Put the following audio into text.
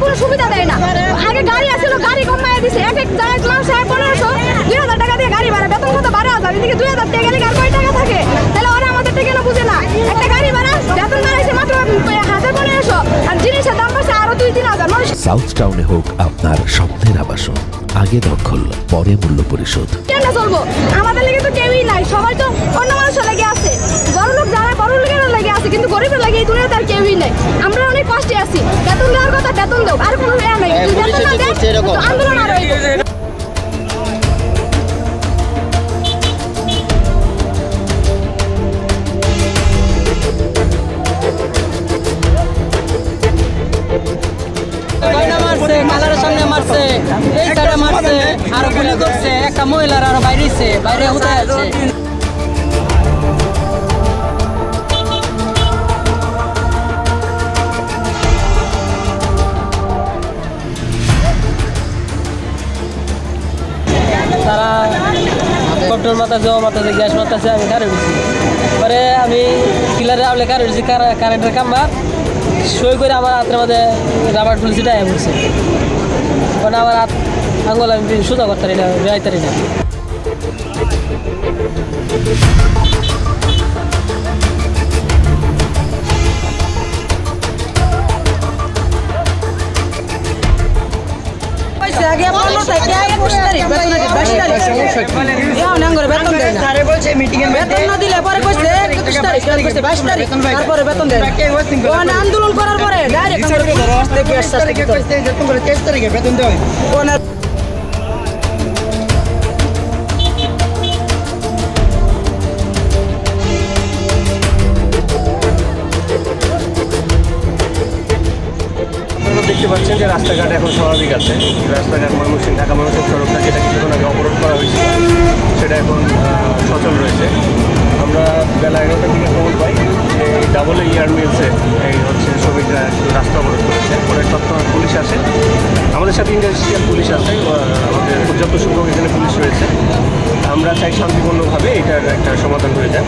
কোনো সুবিধা দেয় না। আগে গাড়ি আসছিল, গাড়ি কমায় দিছে, এক এক জায়গায় মাসে 1500 2000 টাকা দিয়ে গাড়ি ভাড়া, বেতন কত 12,000, এদিকে 2000 টাকা গেলে আর কয় টাকা থাকে? তাহলে ওরা আমাদের থেকে কেন বুঝে না? একটা গাড়ি ভাড়া বেতন বাড়াইছে মাত্র 1500, আর জিনিসের দাম বাড়ছে আরো 2-3,000। সাউথ টাউনে হোক আপনার স্বপ্নের আবাসন, আগে দখল পরে মূল্য পরিশোধ। কেন চলবো? আমাদের লেগে তো কেউই নাই, সবাই তো অন্য মানুষের লেগে আছে। বড় লোক যারা বড় লোকের লেগে আছে, কিন্তু গরিবের লেগে এই দুনিয়াতে আর কেউই নাই। আমরা অনেক কষ্টে আছি, বেতন দেওয়ার কথা বেতন দেও, আর কোনো ইয়া নাই। আন্দোলন আর কালারের সামনে মারছে, এই সাইডে মারছে, আর গুলি করছে, একটা মহিলার আরো বাইরে উঠে আছে। তারা কন্ট্রোল মারতেছে, ও মারতেছে, গ্যাস মারতেছে, আমি কারে উঠছি। পরে আমি কিলারে আউলে কারে উঠছি, কারেন্টের কাম্বার সই করে আমার হাতের মধ্যে রাবার ফুলছিটা পড়ছে। মানে আমার হাত আঙুল আমি সোজা করতে পারি না, বেড়াইতে পারি না। আন্দোলন করার পরে বেতন দেওয়া দেখতে পাচ্ছেন যে রাস্তাঘাট এখন স্বাভাবিক আছে। রাস্তাঘাট ময়মনসিংহ ঢাকা ময়মনসিংহ সড়কটা যেটা কিছুক্ষণ আগে অবরোধ করা হয়েছিল সেটা এখন সচল রয়েছে। আমরা বেলা 11টার দিকে খবর পাই যে ডাবল ইয়ার মিলসে এই হচ্ছে শ্রমিকরা রাস্তা অবরোধ করেছে। পরে তৎক্ষণাৎ পুলিশ আসে, আমাদের সাথে ইন্ডাস্ট্রিয়াল পুলিশ আছে, আমাদের পর্যাপ্ত সংখ্যক এখানে পুলিশ রয়েছে। আমরা চাই শান্তিপূর্ণভাবে এটার একটা সমাধান হয়ে যায়।